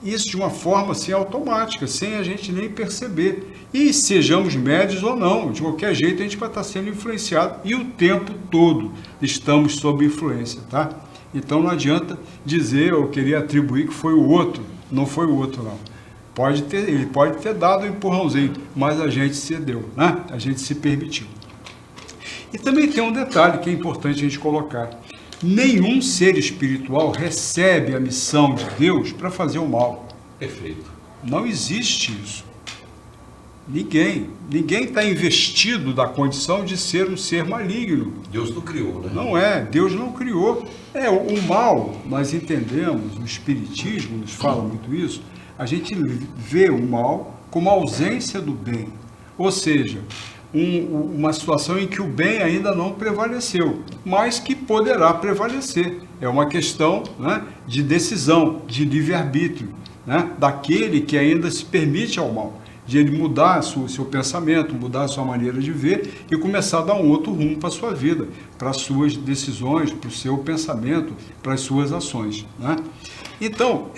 isso de uma forma assim automática, sem a gente nem perceber. E sejamos médios ou não, de qualquer jeito a gente vai estar sendo influenciado e o tempo todo estamos sob influência, tá? Então não adianta dizer ou querer atribuir que foi o outro, não foi o outro não. Ele pode ter dado um empurrãozinho, mas a gente cedeu, né? A gente se permitiu. E também tem um detalhe que é importante a gente colocar. nenhum ser espiritual recebe a missão de Deus para fazer o mal. Perfeito. Não existe isso. Ninguém está investido da condição de ser um ser maligno. Deus não criou, né? Não é, Deus não criou. O mal, nós entendemos, o Espiritismo nos fala muito isso, a gente vê o mal como ausência do bem. Ou seja, uma situação em que o bem ainda não prevaleceu, mas que poderá prevalecer. É uma questão, né, de decisão, de livre-arbítrio, né, daquele que ainda se permite ao mal, de ele mudar seu pensamento, mudar a sua maneira de ver e começar a dar um outro rumo para a sua vida, para as suas decisões, para o seu pensamento, para as suas ações, né? Então,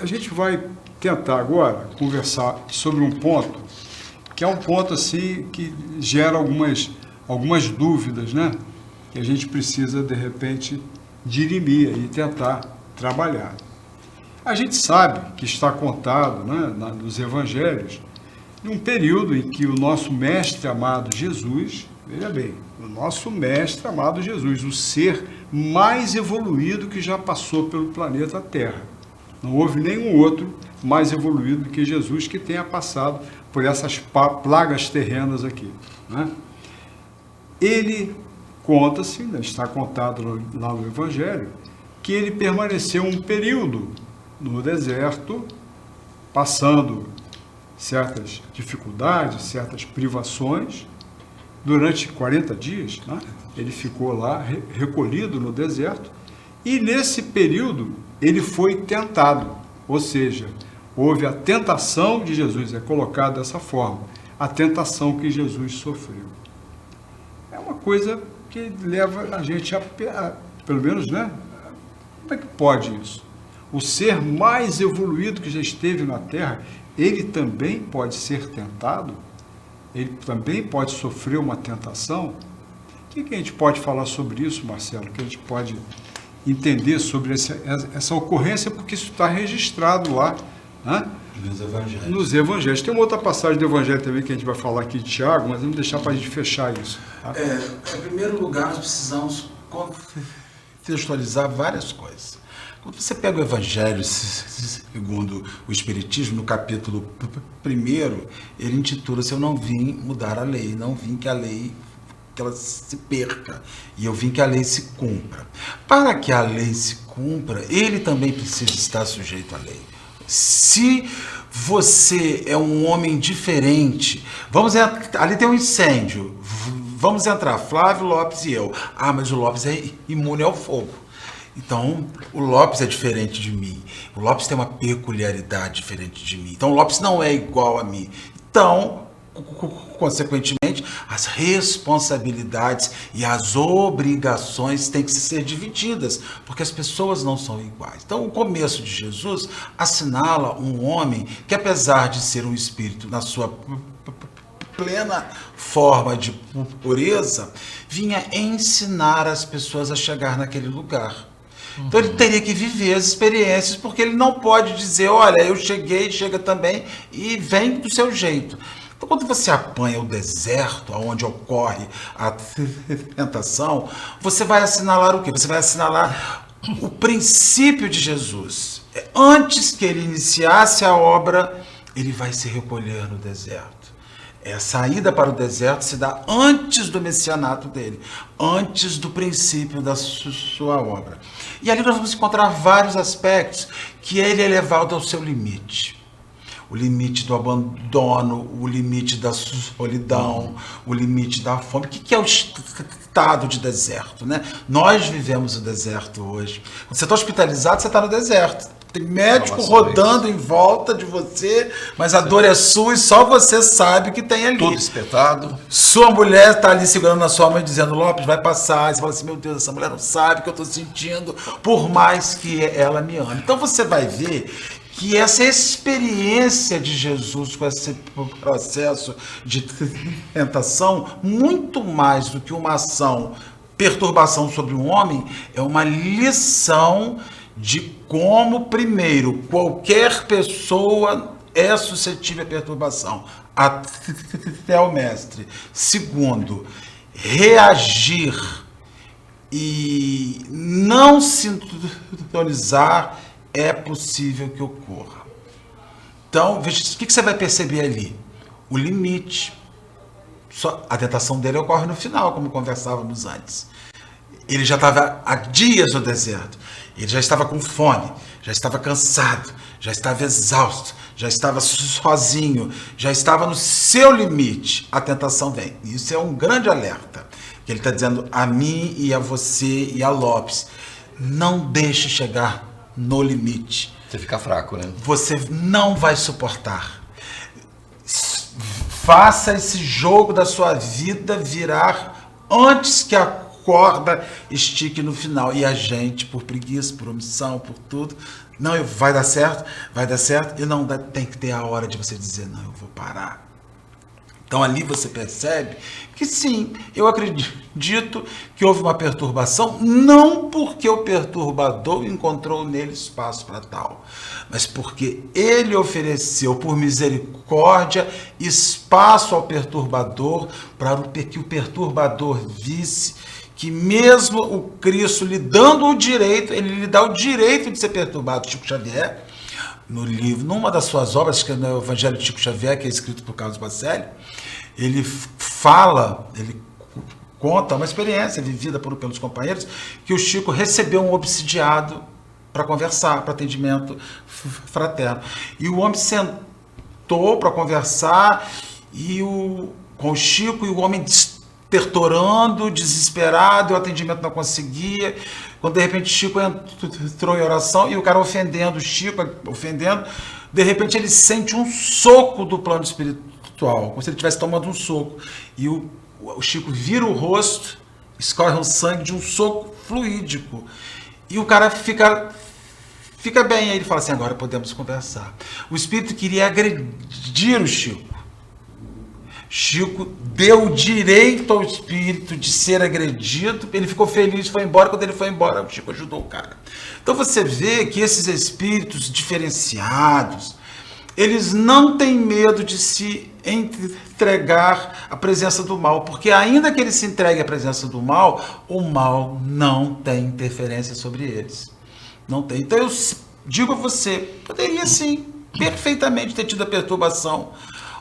a gente vai tentar agora conversar sobre um ponto, que é um ponto assim que gera algumas dúvidas, né? Que a gente precisa, de repente, dirimir e tentar trabalhar. A gente sabe que está contado, né, nos evangelhos, num período em que o nosso mestre amado Jesus, veja bem, o nosso mestre amado Jesus, o ser mais evoluído que já passou pelo planeta Terra. Não houve nenhum outro mais evoluído do que Jesus que tenha passado por essas plagas terrenas aqui, né? Ele conta-se, né, está contado lá no Evangelho, que ele permaneceu um período no deserto, passando certas dificuldades, certas privações, durante 40 dias, né? Ele ficou lá recolhido no deserto, e nesse período ele foi tentado, ou seja, houve a tentação de Jesus, é colocado dessa forma, a tentação que Jesus sofreu. É uma coisa que leva a gente pelo menos, né? Como é que pode isso? O ser mais evoluído que já esteve na Terra, ele também pode ser tentado? Ele também pode sofrer uma tentação? O que a gente pode falar sobre isso, Marcelo? O que a gente pode entender sobre essa ocorrência, porque isso está registrado lá, né? Nos Evangelhos. Tem uma outra passagem do Evangelho também que a gente vai falar aqui de Tiago, mas vamos deixar para a gente fechar isso. Tá? Em primeiro lugar, nós precisamos contextualizar várias coisas. Quando você pega o Evangelho segundo o Espiritismo, no capítulo 1, ele intitula-se "Eu não vim mudar a lei, não vim que a lei que ela se perca, e eu vim que a lei se cumpra". Para que a lei se cumpra, ele também precisa estar sujeito à lei. Se você é um homem diferente, ali tem um incêndio, vamos entrar, Flávio, Lopes e eu. Ah, mas o Lopes é imune ao fogo. Então, o Lopes é diferente de mim. O Lopes tem uma peculiaridade diferente de mim. Então, o Lopes não é igual a mim. Então, consequentemente, as responsabilidades e as obrigações têm que ser divididas, porque as pessoas não são iguais. Então, o começo de Jesus assinala um homem que, apesar de ser um espírito na sua plena forma de pureza, vinha ensinar as pessoas a chegar naquele lugar. Então ele teria que viver as experiências, porque ele não pode dizer, olha, eu cheguei, chega também, e vem do seu jeito. Então, quando você apanha o deserto, onde ocorre a tentação, você vai assinalar o quê? Você vai assinalar o princípio de Jesus. Antes que ele iniciasse a obra, ele vai se recolher no deserto. A saída para o deserto se dá antes do messianato dele, antes do princípio da sua obra. E ali nós vamos encontrar vários aspectos que ele é levado ao seu limite. O limite do abandono, o limite da solidão, o limite da fome. O que é o estado de deserto, né? Nós vivemos o deserto hoje. Quando você está hospitalizado, você está no deserto. Tem médico rodando em volta de você, mas a dor é sua e só você sabe o que tem ali. Todo espetado. Sua mulher está ali segurando na sua mão e dizendo, Lopes, vai passar. E você fala assim, meu Deus, essa mulher não sabe o que eu estou sentindo, por mais que ela me ame. Então você vai ver que essa experiência de Jesus com esse processo de tentação, muito mais do que uma ação, perturbação sobre um homem, é uma lição de como, primeiro, qualquer pessoa é suscetível à perturbação, até o mestre. Segundo, reagir e não sintonizar, é possível que ocorra. Então, veja, o que você vai perceber ali? O limite. A tentação dele ocorre no final, como conversávamos antes. Ele já estava há dias no deserto. Ele já estava com fome, já estava cansado, já estava exausto, já estava sozinho, já estava no seu limite. A tentação vem. Isso é um grande alerta. Que ele está dizendo a mim e a você e a Lopes. Não deixe chegar no limite. Você fica fraco, né? Você não vai suportar. Faça esse jogo da sua vida virar antes que a corda estique no final. E a gente, por preguiça, por omissão, por tudo, não, vai dar certo, e não dá, tem que ter a hora de você dizer, não, eu vou parar. Então ali você percebe que sim, eu acredito que houve uma perturbação, não porque o perturbador encontrou nele espaço para tal, mas porque ele ofereceu por misericórdia espaço ao perturbador para que o perturbador visse que mesmo o Cristo lhe dando o direito, ele lhe dá o direito de ser perturbado. Chico Xavier, no livro, numa das suas obras, que é no Evangelho de Chico Xavier, que é escrito por Carlos Bacelli, ele conta uma experiência vivida pelos companheiros, que o Chico recebeu um obsidiado para conversar, para atendimento fraterno. E o homem sentou para conversar com o Chico, e o homem stertorando, desesperado, o atendimento não conseguia. Quando de repente Chico entrou em oração e o cara ofendendo, Chico ofendendo, de repente ele sente um soco do plano espiritual, como se ele estivesse tomando um soco. E o Chico vira o rosto, escorre um sangue de um soco fluídico. E o cara fica bem. Aí ele fala assim, agora podemos conversar. O espírito queria agredir o Chico. Chico deu o direito ao espírito de ser agredido, ele ficou feliz, foi embora. Quando ele foi embora, o Chico ajudou o cara. Então você vê que esses espíritos diferenciados, eles não têm medo de se entregar à presença do mal, porque ainda que eles se entreguem à presença do mal, o mal não tem interferência sobre eles. Não tem. Então eu digo a você, poderia sim, perfeitamente ter tido a perturbação,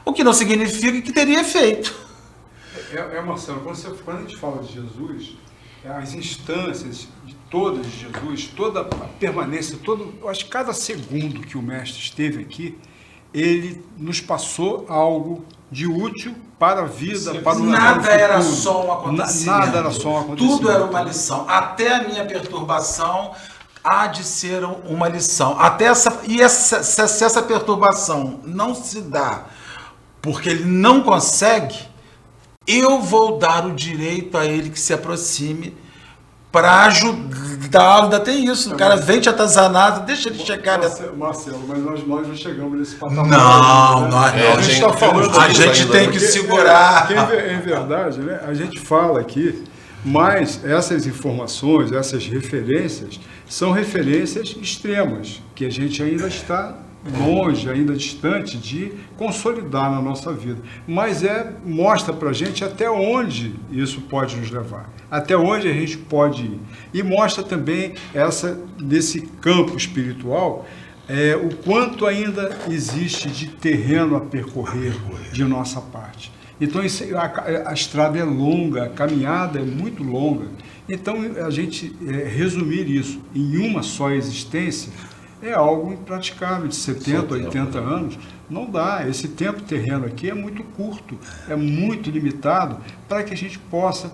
o que não significa que teria efeito. Marcelo, quando a gente fala de Jesus, as instâncias todas de Jesus, toda a permanência, eu acho que cada segundo que o Mestre esteve aqui, ele nos passou algo de útil para a vida, para o nada era só um acontecimento. Nada era só um acontecimento. Tudo era uma lição. Até a minha perturbação há de ser uma lição. Se essa perturbação não se dá porque ele não consegue, eu vou dar o direito a ele que se aproxime para ajudá-lo. Ainda tem isso, o cara vem te atazanado, deixa ele chegar. Marcelo, mas nós não chegamos nesse patamar. Não, nós não. A gente está falando. A gente tem que segurar. Em verdade, né, a gente fala aqui, mas essas informações, essas referências, são referências extremas, que a gente ainda está longe, ainda distante de consolidar na nossa vida. Mas mostra para a gente até onde isso pode nos levar, até onde a gente pode ir. E mostra também nesse campo espiritual, o quanto ainda existe de terreno a percorrer de nossa parte. Então a estrada é longa, a caminhada é muito longa. Então a gente resumir isso em uma só existência é algo impraticável, de 70, 80 anos, não dá. Esse tempo terreno aqui é muito curto, é muito limitado para que a gente possa,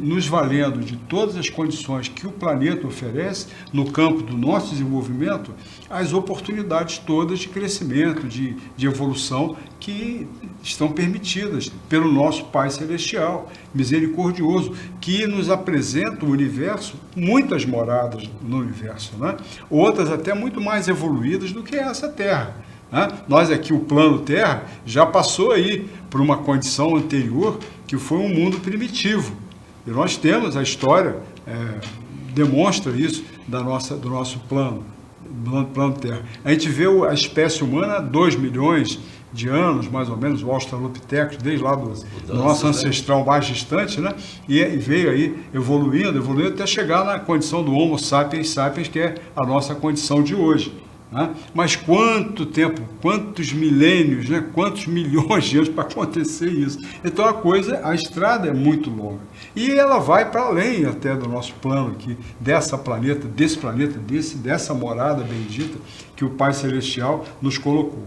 nos valendo de todas as condições que o planeta oferece no campo do nosso desenvolvimento, as oportunidades todas de crescimento, de evolução que estão permitidas pelo nosso Pai Celestial, misericordioso, que nos apresenta o universo, muitas moradas no universo, né? Outras até muito mais evoluídas do que essa Terra, né? Nós aqui, o plano Terra, já passou aí por uma condição anterior, que foi um mundo primitivo. E nós temos a história, demonstra isso, do nosso plano Terra. A gente vê a espécie humana há 2 milhões de anos, mais ou menos, o Australopithecus, desde lá do nosso ancestral mais distante, né? E veio aí evoluindo até chegar na condição do Homo sapiens sapiens, que é a nossa condição de hoje. Né? Mas quanto tempo, quantos milênios, né? Quantos milhões de anos para acontecer isso? Então a estrada é muito longa. E ela vai para além até do nosso plano aqui, dessa planeta, dessa morada bendita que o Pai Celestial nos colocou.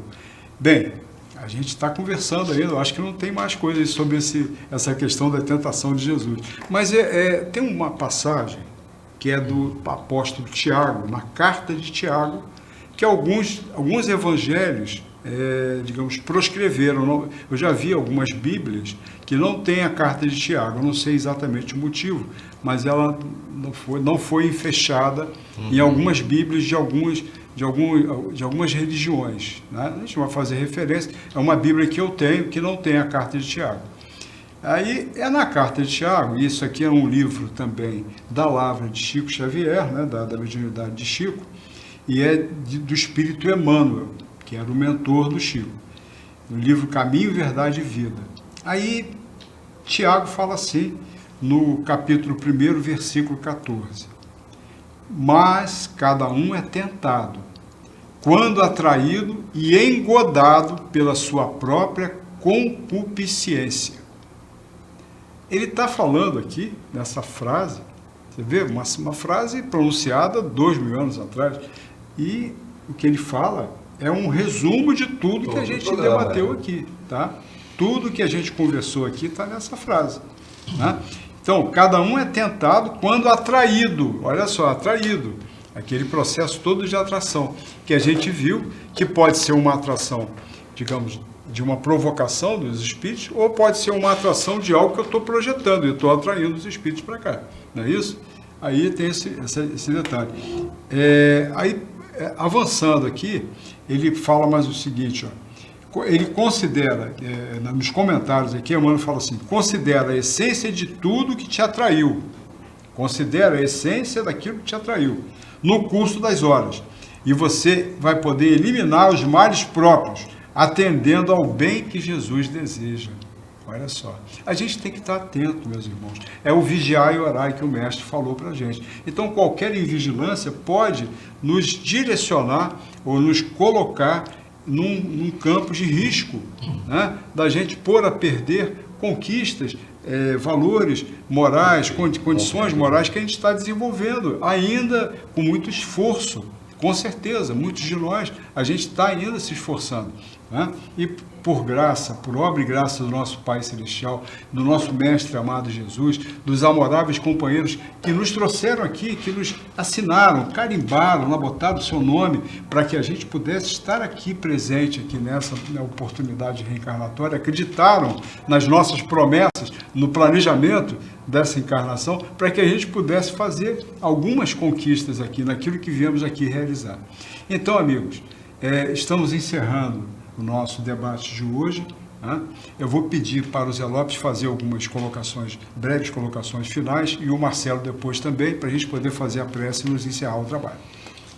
Bem, a gente está conversando ainda, eu acho que não tem mais coisas sobre essa questão da tentação de Jesus. Mas tem uma passagem que é do apóstolo Tiago, na carta de Tiago, que alguns evangelhos, digamos, proscreveram. Eu já vi algumas Bíblias que não têm a carta de Tiago, eu não sei exatamente o motivo, mas ela não foi fechada em algumas Bíblias de algumas religiões. Né? A gente vai fazer referência, é uma Bíblia que eu tenho que não tem a carta de Tiago. Aí na carta de Tiago, isso aqui é um livro também da Lavra de Chico Xavier, né? da mediunidade de Chico, e é do Espírito Emmanuel, que era o mentor do Chico, no livro Caminho, Verdade e Vida. Aí Tiago fala assim, no capítulo 1, versículo 14: mas cada um é tentado, quando atraído e engodado pela sua própria concupiscência. Ele está falando aqui, nessa frase, você vê, uma frase pronunciada 2000 anos atrás, e o que ele fala é um resumo de tudo que a gente debateu aqui, tá? Tudo que a gente conversou aqui está nessa frase, né? Então, cada um é tentado quando atraído, olha só, atraído, aquele processo todo de atração, que a gente viu que pode ser uma atração, digamos, de uma provocação dos espíritos, ou pode ser uma atração de algo que eu estou projetando, eu estou atraindo os espíritos para cá, não é isso? Aí tem esse detalhe. Avançando aqui, ele fala mais o seguinte, ó, ele considera, nos comentários aqui, Emmanuel fala assim: considera a essência de tudo que te atraiu, considera a essência daquilo que te atraiu, no curso das horas, e você vai poder eliminar os males próprios, atendendo ao bem que Jesus deseja. Olha só, a gente tem que estar atento, meus irmãos. É o vigiar e orar que o mestre falou para a gente. Então, qualquer invigilância pode nos direcionar ou nos colocar num campo de risco, né? Da gente pôr a perder conquistas, valores morais, condições morais que a gente está desenvolvendo, ainda com muito esforço. Com certeza, muitos de nós, a gente está ainda se esforçando, né? E por graça, por obra e graça do nosso Pai Celestial, do nosso Mestre amado Jesus, dos amoráveis companheiros que nos trouxeram aqui, que nos assinaram, carimbaram, botaram o seu nome, para que a gente pudesse estar aqui presente aqui nessa oportunidade reencarnatória, acreditaram nas nossas promessas, no planejamento dessa encarnação, para que a gente pudesse fazer algumas conquistas aqui, naquilo que viemos aqui realizar. Então, amigos, estamos encerrando o nosso debate de hoje, né? Eu vou pedir para o Zé Lopes fazer algumas breves colocações finais, e o Marcelo depois também, para a gente poder fazer a prece e nos encerrar o trabalho.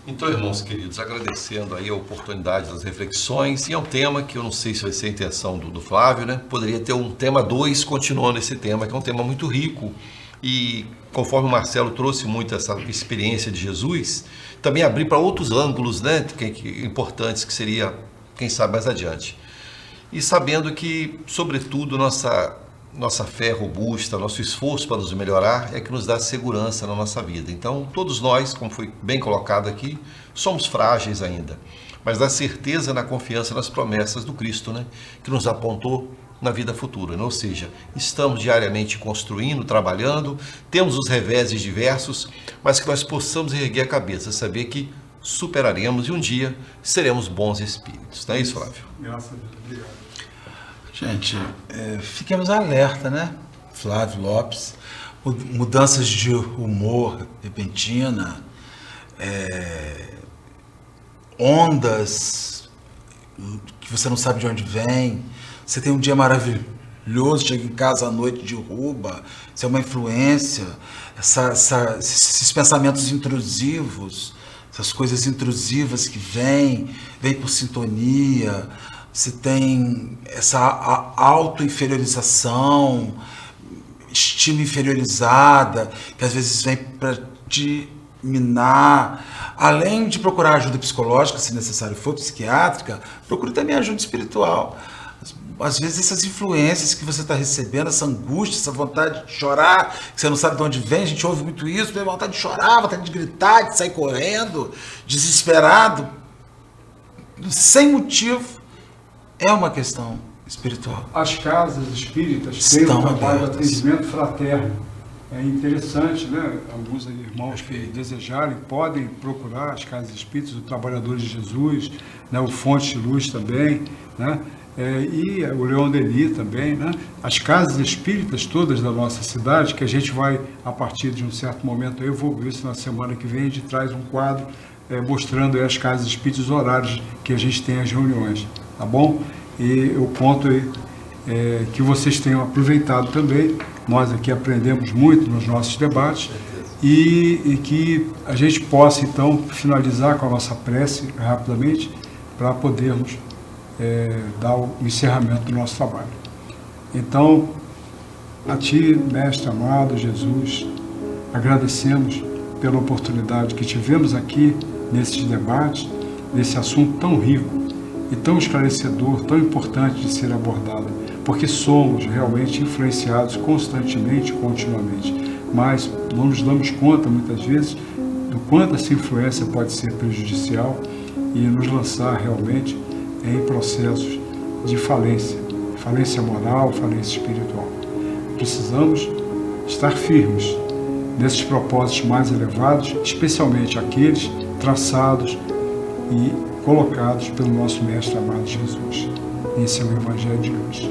Então, irmãos queridos, agradecendo aí a oportunidade das reflexões, e é um tema que eu não sei se vai ser a intenção do Flávio, né? Poderia ter um tema 2 continuando esse tema, que é um tema muito rico, e conforme o Marcelo trouxe muito essa experiência de Jesus, também abrir para outros ângulos, né? Importantes, que seria, quem sabe, mais adiante. E sabendo que, sobretudo, nossa fé robusta, nosso esforço para nos melhorar é que nos dá segurança na nossa vida. Então, todos nós, como foi bem colocado aqui, somos frágeis ainda, mas dá certeza na confiança nas promessas do Cristo, né? Que nos apontou na vida futura, né? Ou seja, estamos diariamente construindo, trabalhando, temos os reveses diversos, mas que nós possamos erguer a cabeça, saber que superaremos e um dia seremos bons espíritos. Não é isso, Flávio? Graças a Deus. Obrigado. Gente, fiquemos alerta, né? Flávio Lopes, mudanças de humor repentina, ondas que você não sabe de onde vem. Você tem um dia maravilhoso, chega em casa à noite, derruba. Isso é uma influência. Esses pensamentos intrusivos, essas coisas intrusivas que vêm por sintonia, você tem essa auto-inferiorização, estima inferiorizada, que às vezes vem para te minar. Além de procurar ajuda psicológica, se necessário for, psiquiátrica, procure também ajuda espiritual. Às vezes essas influências que você está recebendo, essa angústia, essa vontade de chorar, que você não sabe de onde vem, a gente ouve muito isso, tem vontade de chorar, vontade de gritar, de sair correndo, desesperado, sem motivo, é uma questão espiritual. As casas espíritas têm um trabalho de atendimento fraterno. É interessante, né? Alguns irmãos que desejarem podem procurar as casas espíritas, os Trabalhadores de Jesus, né? O Fonte de Luz também, né? E o Leon Denis também, né? As casas espíritas todas da nossa cidade, que a gente vai, a partir de um certo momento, eu vou ver isso na semana que vem, a gente traz um quadro mostrando aí as casas espíritas, os horários que a gente tem as reuniões, tá bom? E eu conto aí que vocês tenham aproveitado também. Nós aqui aprendemos muito nos nossos debates e que a gente possa, então, finalizar com a nossa prece rapidamente para podermos dar o encerramento do nosso trabalho. Então, a Ti, Mestre amado Jesus, agradecemos pela oportunidade que tivemos aqui nesses debates, nesse assunto tão rico e tão esclarecedor, tão importante de ser abordado, porque somos realmente influenciados constantemente e continuamente, mas não nos damos conta, muitas vezes, do quanto essa influência pode ser prejudicial e nos lançar realmente em processos de falência moral, falência espiritual. Precisamos estar firmes nesses propósitos mais elevados, especialmente aqueles traçados e colocados pelo nosso Mestre amado Jesus, em seu Evangelho de luz.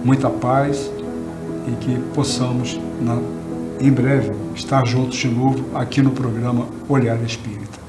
Muita paz e que possamos, em breve, estar juntos de novo aqui no programa Olhar Espírita.